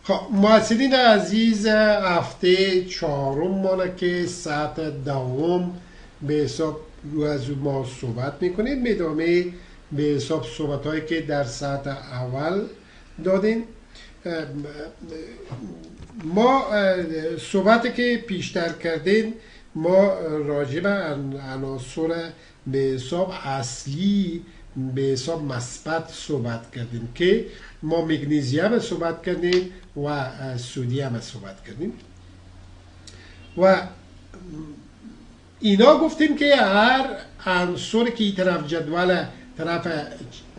خب محسنین عزیز، هفته چهارم ماله که ساعت دوم به حساب رو از ما صحبت میکنیم. ادامه به حساب صحبت هایی که در ساعت اول دادیم. ما صحبتی که پیشتر کردیم ما راجع به عناصر به حساب اصلی به حساب مثبت صحبت کردیم که ما مگنیزیم صحبت کردیم و سدیم صحبت کردیم و اینا گفتیم که هر عنصر که این طرف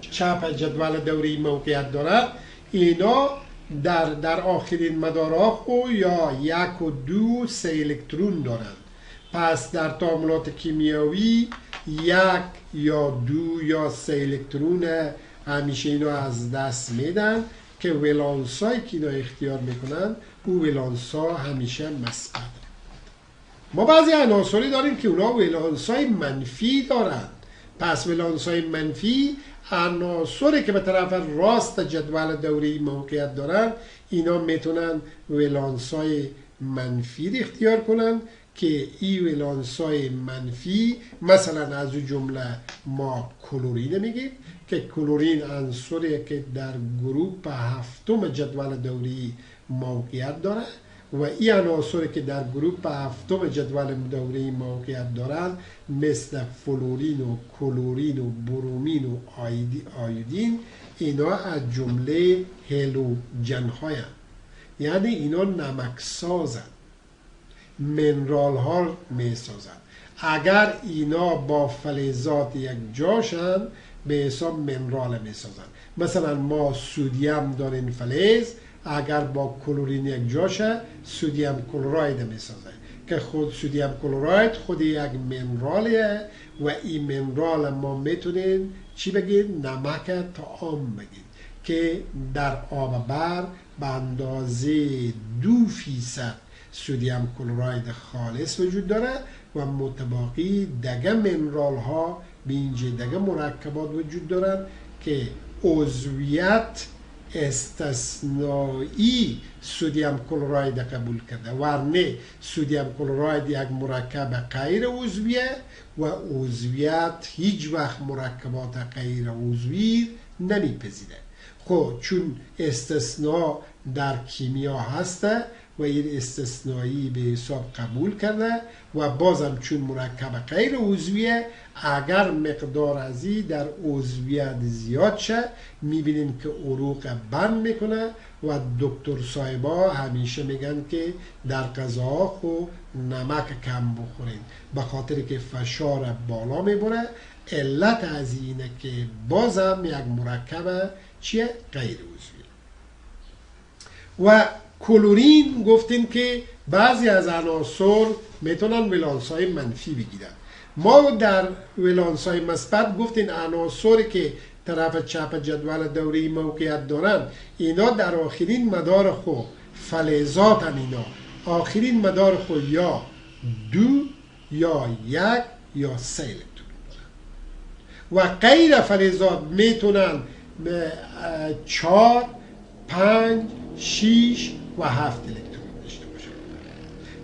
چپ جدول دوری موقعیت دارد، اینا در آخرین مدارها خو یا 1 و 2 3 الکترون دارند. پس در تعاملات کیمیایی 1 یا 2 یا 3 الکترون همیشه اینا از دست میدن که ولانس هایی که اینا اختیار میکنن او ولانس ها همیشه مثبت. ما بعضی عناصری داریم که اونا ولانس های منفی دارند. پس ولانس های منفی عناصری که به طرف راست جدول دوری موقعیت دارن، اینا میتونن ولانس های منفی اختیار کنن که این ولانس های منفی مثلا از اون جمله ما کلورین میگیم که کلورین عنصری که در گروپ هفتم جدول دوری موقعیت داره و این عناصری که در گروپ هفتم جدول دوری موقعیت دارن مثل فلورین و کلورین و برومین و آیودین، اینا از جمله هالوژن های هستند. یعنی اینا نمک سازن، منرال ها می سازن. اگر اینا با فلزات یک جاشن به حساب منرال می سازن. مثلا ما سودیم داریم فلز، اگر با کلورین یک جاشه سودیم کلراید می سازه که خود سودیم کلراید خود یک منرالیه و این منرال ما میتونیم چی بگیم؟ نمک طعام بگیم که در آب بر به اندازه 2% سودیم کلراید خالص وجود داره و متباقی دگه منرال ها به اینجا دگه مرکبات وجود دارن که عضویت استثنایی سودیم کلراید قبول کرده، ورنه سودیم کلراید یک مرکب غیر عضویه و عضویت هیچ وقت مرکبات غیر عضوی نمیپذیره. خب چون استثناء در کیمیا هسته و این استثنایی به حساب قبول کرده و بازم چون مرکب غیر عضویه، اگر مقدار ازی در عضویت زیاد شه میبینین که عروق بند میکنه و دکتر صاحبا همیشه میگن که در غذاها خو نمک کم بخورین به خاطر که فشار بالا میبره. علت از اینه که بازم یک مرکب چیه؟ غیر عضویه. و کلورین گفتیم که بعضی از عناصر میتونن ولانس های منفی بگیرن. ما در ولانس های مثبت گفتیم عناصری که طرف چپ جدول دوری موقعیت دارن، اینا در آخرین مدار خو فلزاتن. اینا آخرین مدار خو یا 2 یا 1 یا 3 الکترون دارن و غیر فلزات میتونن 4 5 6 و 7 الکترون داشته باشه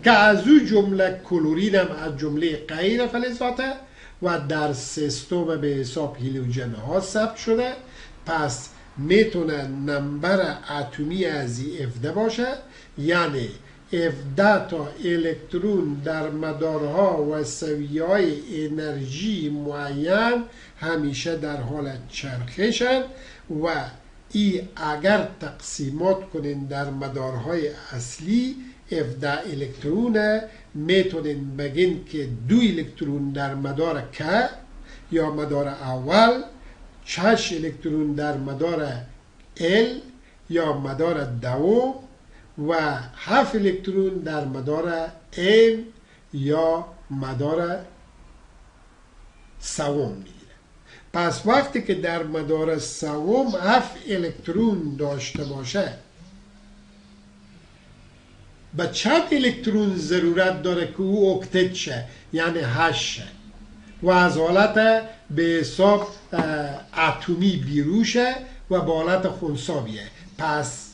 که از او جمله کلورین هم از جمله غیر فلزاته و در سیستم به حساب هالوژن ها ثبت شده. پس میتونه نمبر اتمی از 17 باشه، یعنی 17 تا الکترون در مدارها و سویه های انرژی معین همیشه در حال چرخشن و ای اگر تقسیمات کنین در مدارهای اصلی 17 الکترونه، میتونین بگین که 2 الکترون در مدار که یا مدار اول، 6 الکترون در مدار ال یا مدار دوم و 7 الکترون در مدار ام یا مدار سوم میگیره. پس وقتی که در مدار سوم 7 الکترون داشته باشه، به چند الکترون ضرورت داره که او اکتت شه، یعنی 8 شه و از حالت به حساب اتمی بیرون شه و به حالت خنثی بیه. پس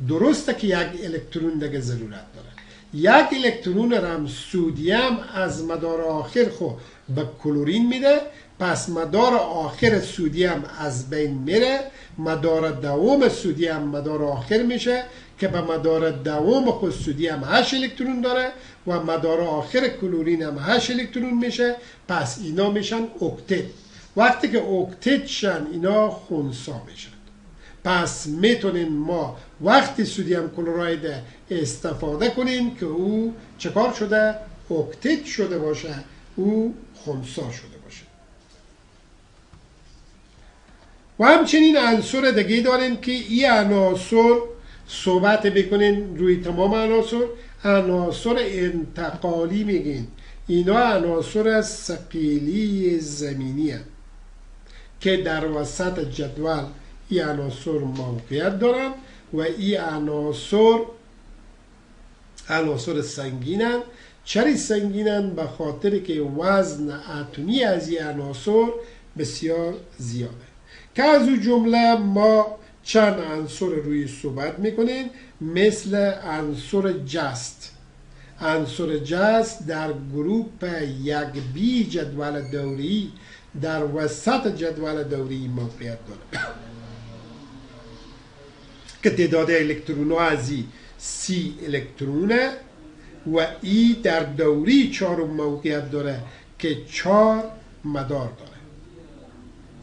درسته که یک الکترون دیگه ضرورت داره. یک الکترون هم سودیم از مدار آخر خو به کلورین میده، پس مدار آخر سودیم از بین میره، مدار دوم سودیم مدار آخر میشه که به مدار دوم خود سودیم 8 الکترون داره و مدار آخر کلورین هم 8 الکترون میشه، پس اینا میشن اکتت. وقتی که اکتت شن اینا خنثی میشن. پس میتونین ما وقتی سودیم کلراید استفاده کنین که او چکار شده؟ اکتت شده باشه، او خنثی شده باشه. و همچنین عنصر دیگه داریم که این عناصر صحبت بکنین روی تمام عناصر انتقالی میگین. اینا عناصر ثقیلی زمینی هست که در وسط جدول این عناصر موقعیت دارن و این عناصر سنگینن. چرا سنگینن؟ به خاطر که وزن اتمی از این عناصر بسیار زیاده. که از اون جمله ما چند عنصر روی صحبت میکنیم، مثل عنصر جست. عنصر جست در گروپ 1B جدول دوری در وسط جدول دوری موقعیت داره که تعداد الکترون ها از 30 الکترونه و ای در دوری 4 موقعیت داره که 4 مدار داره.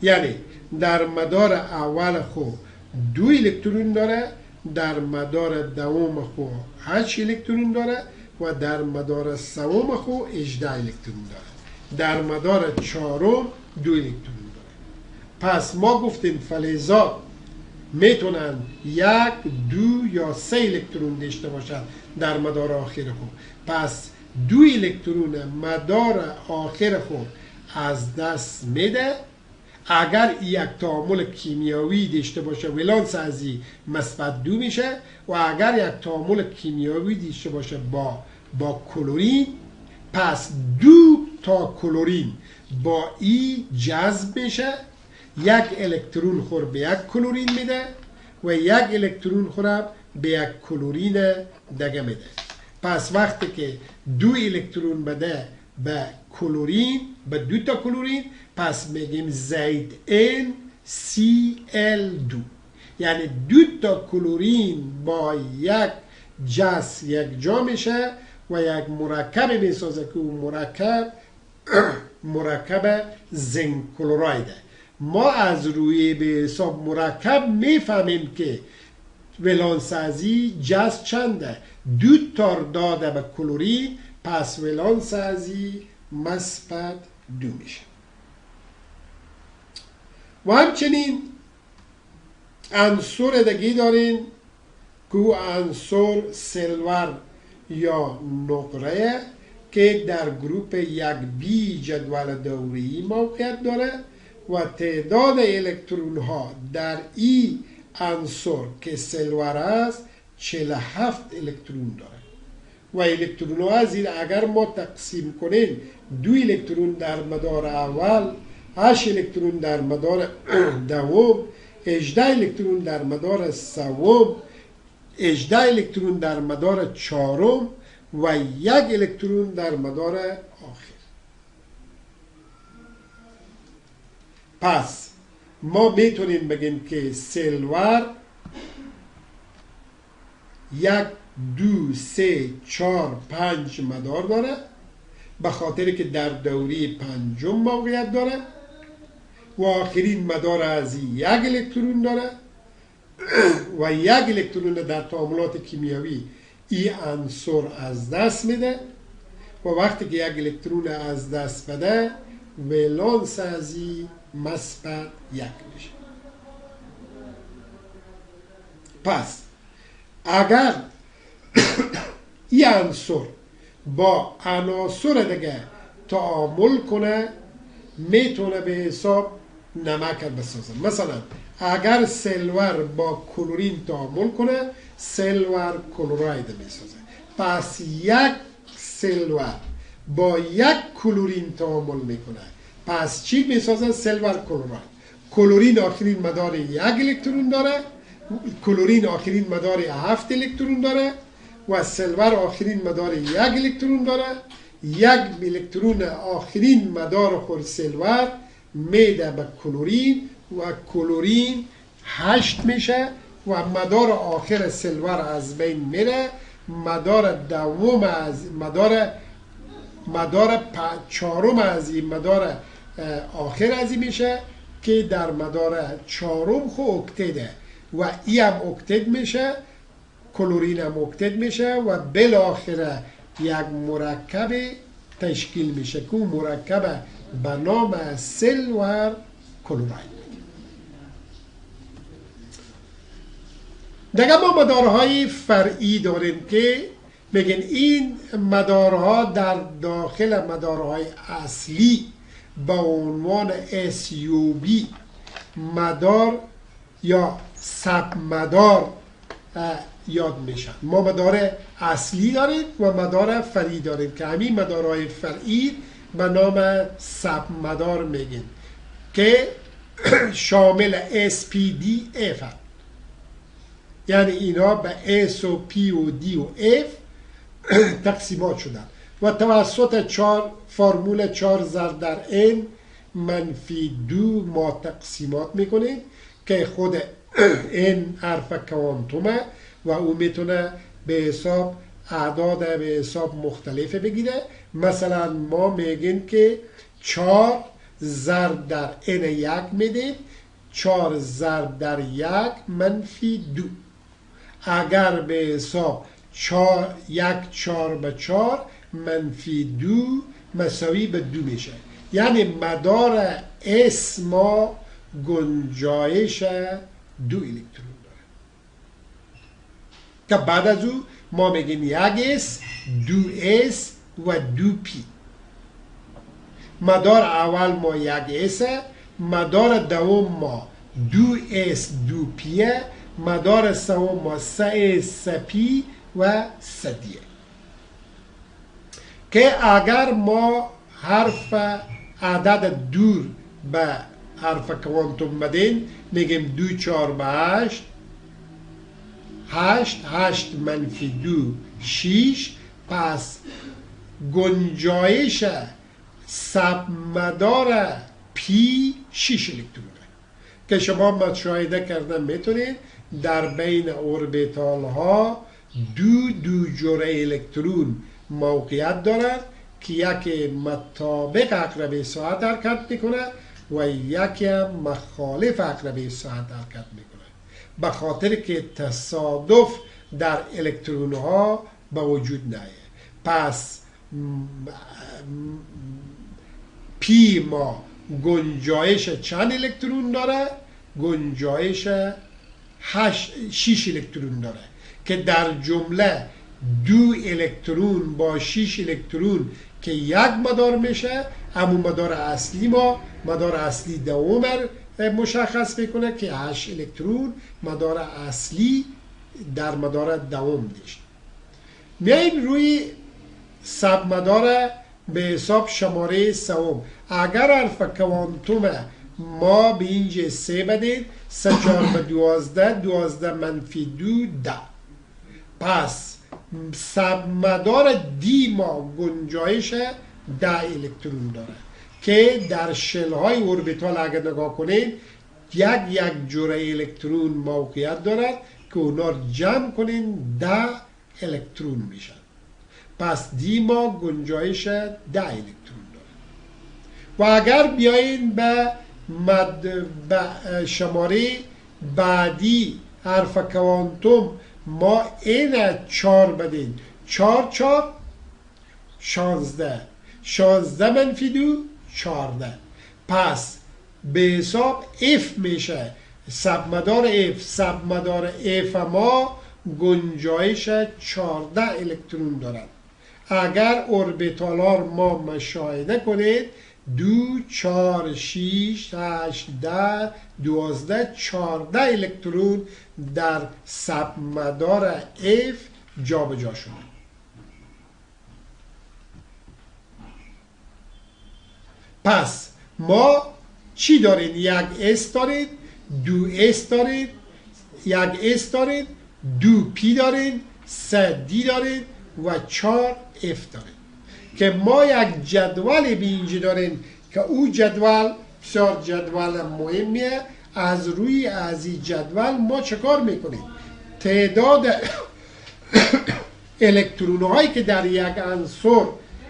یعنی در مدار اول خو 2 الکترون داره، در مدار دوم خو 8 الکترون داره و در مدار سوم خو 18 الکترون داره، در مدار چهارم 2 الکترون داره. پس ما گفتیم فلزات میتونن 1، 2 یا 3 الکترون داشته باشن در مدار آخر خود. پس 2 الکترون مدار آخر خود از دست میده. اگر یک تعامل کیمیایی داشته باشه ولانس ازی مثبت 2 میشه و اگر یک تعامل کیمیایی داشته باشه با کلورین، پس 2 تا کلورین با ای جذب میشه، 1 الکترون خور به 1 کلورین میده و 1 الکترون خورم به 1 کلورین دیگه میده. پس وقتی که 2 الکترون بده به کلورین، به 2 تا کلورین، پس میگیم زید N Cl2، یعنی 2 تا کلورین با 1 جس یک جا میشه و یک مرکب میسازه که اون مرکب زنک کلورایده. ما از روی به حساب مرکب میفهمیم که ولانس ازی جس چنده؟ 2 تا داده به کلورین، پس ولانس ازی مثبت 2 میشه. و همچنین عنصر دیگه داریم که عنصر سیلور یا نقره که در گروپ 1B جدول دوری موقعیت داره و تعداد الکترون ها در این عنصر که سیلور است 47 الکترون داره و الکترون ها از این اگر ما تقسیم کنیم 2 الکترون در مدار اول، 8 الکترون در مدار دوم، 18 الکترون در مدار سوم، 18 الکترون در مدار چهارم و 1 الکترون در مدار آخر. پس ما میتونیم بگیم که سیلور 1، 2، 3، 4، 5 مدار داره به خاطر که در دوره پنجم موقعیت داره و آخرین مدار از 1 الکترون داره و 1 الکترون در تعاملات کیمیایی این عنصر از دست میده و وقتی که 1 الکترون از دست بده ولانس از این مثبت 1 میشه. پس اگر این عنصر با عناصر دیگه تعامل کنه میتونه به حساب نمک بسازه. مثلا اگر سیلور با کلورین تعامل کنه سیلور کلوراید میسازه. پس 1 سیلور با 1 کلورین تعامل میکنه، پس چی میسازه؟ سیلور کلوراید. کلورین آخرین مدار 1 الکترون داره، کلورین آخرین مدار 7 الکترون داره و سیلور آخرین مدار 1 الکترون داره. 1 الکترون آخرین مدار خود سیلور میده به کلورین و کلورین 8 میشه و مدار آخر سیلور از بین میره. مدار دوم از مدار چهارم از این مدار آخر از این میشه که در مدار چهارم خو اکتیده و ای هم اکتید میشه، کلورین هم اکتید میشه و بالاخره یک مرکب تشکیل میشه که مرکب به نام سیلور کلوراید. دیگه ما مدارهای فرعی داریم که بگن این مدارها در داخل مدارهای اصلی با عنوان SUB مدار یا سب مدار یاد میشن. ما مدار اصلی داریم و مدار فرعی داریم که همین مدارهای فرعی به نام سب مدار میگن که شامل SPDF هست. یعنی اینا به S و P و D و F تقسیمات شدن و توسط فرمول 4 ضرب در N منفی 2 ما تقسیمات میکنیم که خود N حرف کوانتومه و او میتونه به حساب اعداد به حساب مختلفه بگیره. مثلا ما میگیم که 4 ضرب در N 1 میدیم، 4 ضرب در 1 منفی 2. اگر به حساب 4 به 4 منفی 2 مساوی به 2 میشه. یعنی مدار S ما گنجایش 2 الکترون داره که بعد از او ما میگیم 1S 2S و 2P. مدار اول ما 1S، مدار دوم ما 2S 2P، مدار سوم ما 3S 3P و 3D. که اگر ما حرف عدد دور به حرف کوانتوم بدین میگیم 2 4 به 8 8 منفی 2 6. پس گنجایش سب مدار پی 6 الکترونه که شما مشاهده کردن میتونید در بین اوربیتال ها دو جرعه الکترون موقعیت دارد که یکی مطابق عقربه ساعت حرکت میکنه و یکی هم مخالف عقربه ساعت حرکت میکنه، به خاطر که تصادف در الکترون ها به وجود نیه. پس پی ما گنجایش چند الکترون داره؟ گنجایش 6 الکترون داره که در جمله 2 الکترون با 6 الکترون که یک مدار میشه. همون مدار اصلی ما مدار اصلی دوم مشخص میکنه که 8 الکترون مدار اصلی در مدار دوم دیشت. میاییم روی سب مدار به حساب شماره سوم. اگر حرف کوانتوم ما به اینجا 3 بدید 3 4 به 12 12 منفی 2 10. پس سب مدار دی ما گنجایش 10 الکترون داره که در شل های اوربیتال اگر نگاه کنید یک جرعه الکترون موقعیت دارد که اونا جمع کنین 10 الکترون میشن. پس دی ما گنجایش 10 الکترون داره. و اگر بیاین به شماره بعدی حرف کوانتوم ما این 4 بدین 4 16 منفی 2 14. پس به حساب F میشه سب مدار F ما گنجایش 14 الکترون دارد. اگر اوربیتالار ما مشاهده کنید 2 4 6 8 10 12 14 الکترون در سب مدار F جابجا شده. پس ما چی دارید؟ یک S دارید، 2S دارید، یک اس دارین، 2 پی دارین، 3 دی دارین و 4 اف دارین که ما یک جدول به اینجا داریم که او جدول بسیار جدول مهمیه. از روی از این جدول ما چه کار میکنیم؟ تعداد الکترون هایی که در یک عنصر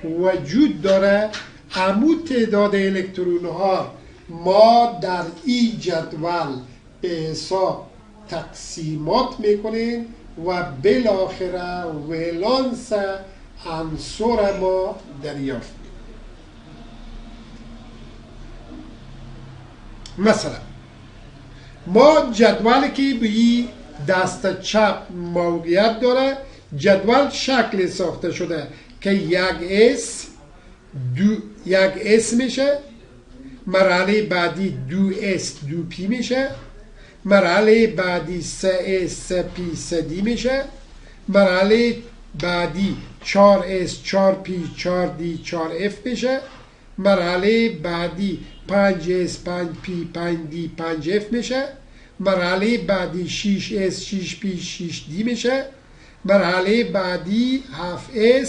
وجود داره، همون تعداد الکترون ها ما در این جدول به حساب تقسیمات میکنیم و بالاخره ولانس عنصر ما دریافت میکنیم. مثلا ما جدولی که به دست چپ موقعیت داره، جدول شکل ساخته شده که یک اس میشه، مرحله بعدی 2s 2p میشه، مرحله بعدی 3s 3p 3d میشه، مرحله بعدی 4s 4p 4d 4f میشه، مرحله بعدی 5s 5p 5d 5f میشه، مرحله بعدی 6s 6p 6d میشه، مرحله بعدی 7s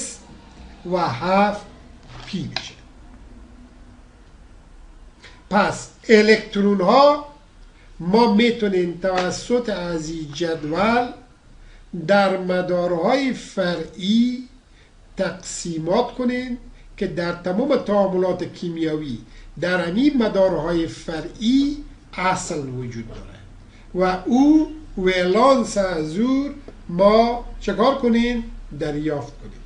و 7p میشه. پس الکترون ها ما میتونیم توسط از این جدول در مدارهای فرعی تقسیمات کنیم که در تمام تعاملات کیمیایی در همین مدارهای فرعی اصل وجود داره و او ولانس از او ما چکار کنیم؟ دریافت کنیم.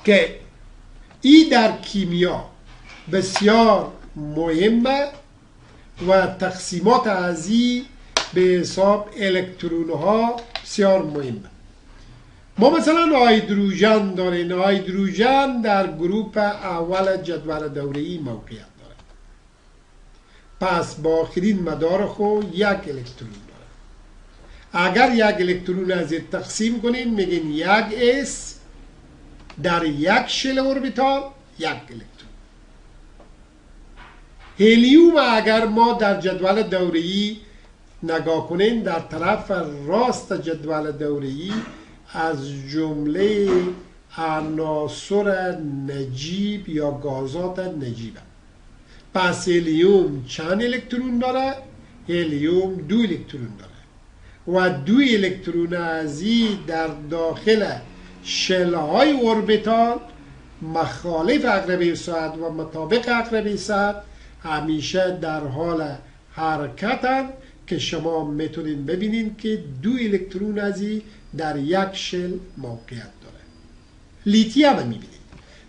که این در کیمیا بسیار مهمه و تقسیمات از این به حساب الکترون ها بسیار مهمه. ما مثلا هیدروژن داریم. هیدروژن در گروپ اول جدول دوره‌ای موقعیت داره. پس با آخرین مدار خود یک الکترون داره. اگر یک الکترون از این تقسیم کنیم میگیم یک اس در یک شل اوربیتال یک الکترون. هلیوم اگر ما در جدول دوره‌ای نگاه کنیم، در طرف راست جدول دوره‌ای از جمله عناصر نجیب یا گازات نجیبه. پس هلیوم چند الکترون داره؟ هلیوم 2 الکترون داره و 2 الکترون ازی در داخل شلهای اوربیتال مخالف عقربه ساعت و مطابق عقربه ساعت همیشه در حال حرکتن که شما میتونین ببینین که 2 الکترون ازی در یک شل موقعیت داره. لیتیم میبینید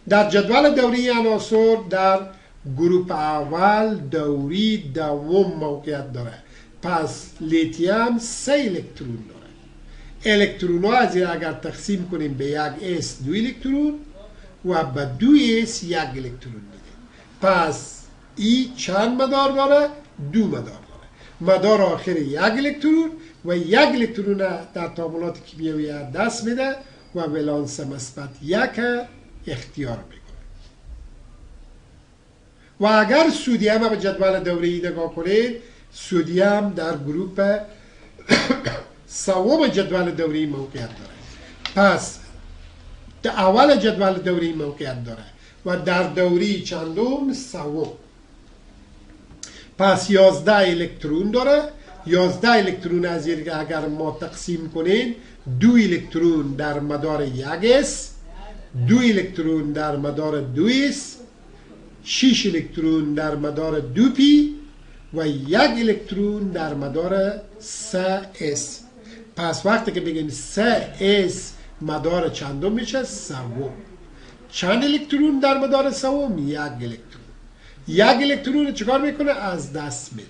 در جدول دوری عناصر در گروپ اول دوری دوم موقعیت داره. پس لیتیم 3 الکترون داره. الکترون ها از اگر تقسیم کنیم به یک اس 2 الکترون و به 2 اس 1 الکترون میده. پس ای چند مدار داره؟ 2 مدار داره. مدار آخر 1 الکترون و 1 الکترون در تعاملات کیمیایی دست میده و ولانس مثبت 1 اختیار میکنه. و اگر سودیم به جدول دوره‌ای نگاه کنید، سودیم در گروپ سوم جدول دوره‌ای موقعیت داره. پس در اول جدول دوره‌ای موقعیت داره و در دوره چندم؟ سوم. پس 11 الکترون داره. 11 الکترون از اگر ما تقسیم کنیم، 2 الکترون در مدار 1s، 2 الکترون در مدار 2s، 6 الکترون در مدار 2p و 1 الکترون در مدار 3s. پس وقتی که بگیم 3s مدار چندم میشه؟ سوم. چند الکترون در مدار سوم؟ 1 الکترون. 1 الکترون چکار میکنه؟ از دست میده.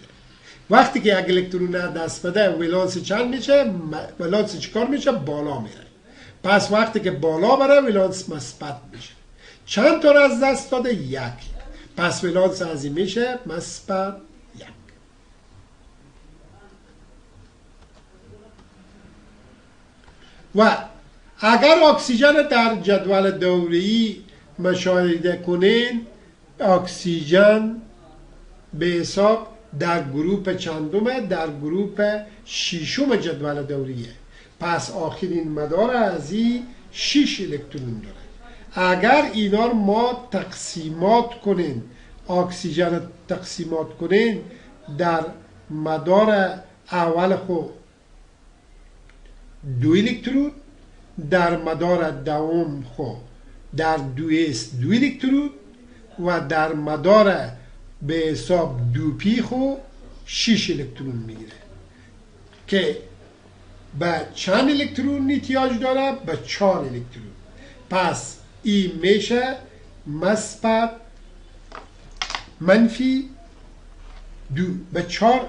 وقتی که 1 الکترون دست بده ولانس چند میشه؟ ولانس چکار میشه؟ بالا میره. پس وقتی که بالا بره ولانس مثبت میشه. چند تا از دست داده؟ 1. پس ولانس از این میشه مثبت 1. و اگر اکسیژن در جدول دوره‌ای مشاهده کنین، اکسیژن به حساب در گروپ چندمه؟ در گروپ ششم جدول دوریه. پس آخرین مدار از این 6 الکترون داره. اگر اینا رو ما تقسیمات کنین، اکسیژن تقسیمات کنین، در مدار اول خو 2 الکترون، در مدار دوم خو در 2s 2 الکترون و در مدار به حساب 2p خو 6 الکترون میگیره که به چند الکترون احتیاج داره؟ به 4 الکترون. پس این میشه مثبت منفی 2 به 4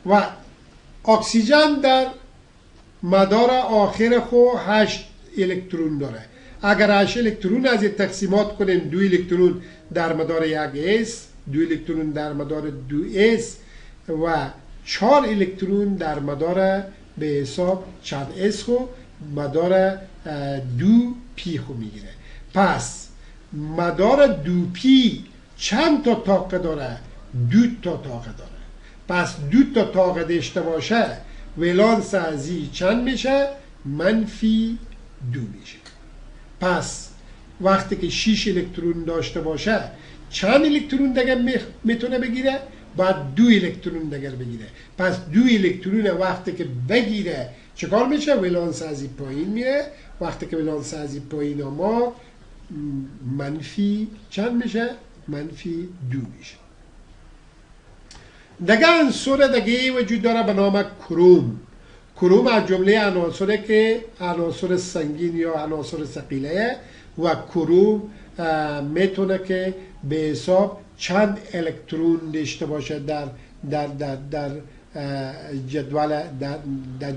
و اکسیژن در مدار آخر خو 8 الکترون داره. اگر 8 الکترون از این تقسیمات کنیم، 2 الکترون در مدار 1s، 2 الکترون در مدار 2s و 4 الکترون در مدار به حساب چند s خو مدار 2p خو میگیره. پس مدار 2p چند تا طاقه داره؟ 2 تا طاقه داره. پس 2 تا طاقه داشته باشه، ولانس از این چند میشه؟ منفی 2 میشه. پس وقتی که 6 الکترون داشته باشه، چند الکترون دیگه میتونه بگیره؟ باید 2 الکترون دیگه بگیره. پس 2 الکترون وقتی که بگیره چکار میشه؟ ولانس از این پایین میره. وقتی که ولانس از این پایین ما منفی چند میشه؟ منفی 2 میشه. دیگه عنصر دیگه وجود داره به نام کروم. کروم از جمله عناصره که عناصر سنگین یا عناصر ثقیله و کروم میتونه که به حساب چند الکترون داشته باشه در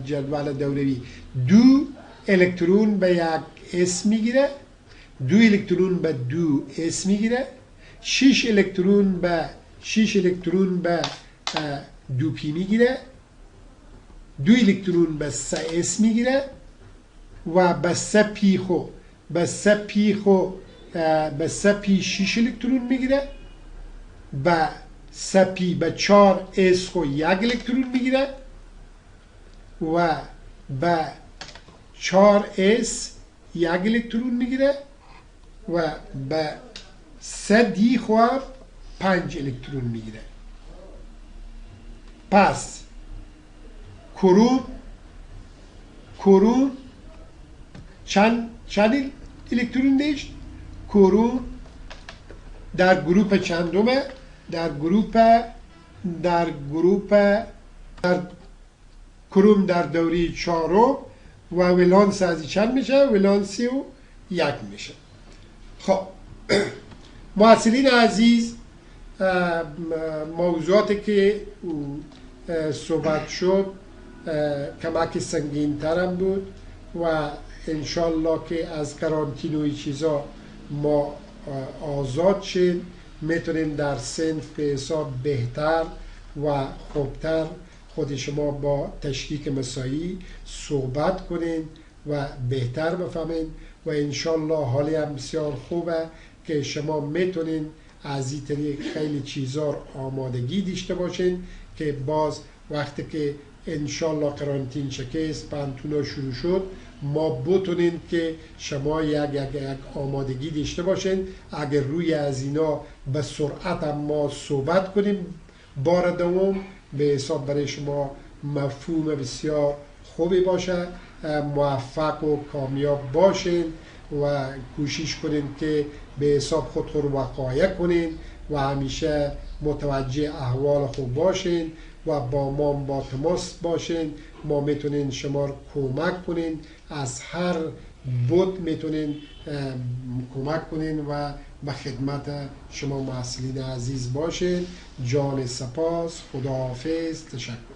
جدول دوروی. 2 الکترون به 1 اس میگیره، 2 الکترون به 2 اس میگیره، 6 الکترون به 2 پی میگیره، 2 الکترون به 3 اس میگیره و به 3 پی خو به 3 پی 6 الکترون میگیره، به 3 پی به 4 اس خو 1 الکترون میگیره و به 4 اس 1 الکترون میگیره و به 3 دی خو 5 الکترون میگیره. پس کروم چند الکترون داشت؟ کروم در گروپ چندمه؟ کروم در دوره 4 و ولانس از چند میشه؟ ولانسی و 1 میشه. خب محصلین عزیز، موضوعاتی که صحبت شد کمک سنگین ترم بود و انشالله که از کرانتین و این چیزا ما آزاد شد، میتونیم در صنف به حساب بهتر و خوبتر خود شما با تشکیک مسایی صحبت کنین و بهتر بفهمین و انشالله حالی هم بسیار خوبه که شما میتونین از این طریق خیلی چیزا آمادگی داشته باشین که باز وقتی که انشالله قرانتین شکست، پانتونا شروع شد، ما بتونیم که شما یک آمادگی داشته باشین. اگر روی از اینا به سرعت ما صحبت کنیم بار دوم، به حساب برای شما مفهوم بسیار خوبی باشه، موفق و کامیاب باشین و کوشش کنین که به حساب خود رو وقایع کنین و همیشه متوجه احوال خوب باشین و با ما با تماس باشین. ما میتونین شما رو کمک کنین، از هر بود میتونین کمک کنین و به خدمت شما محصلین عزیز باشین. جان سپاس، خداحافظ، تشکر.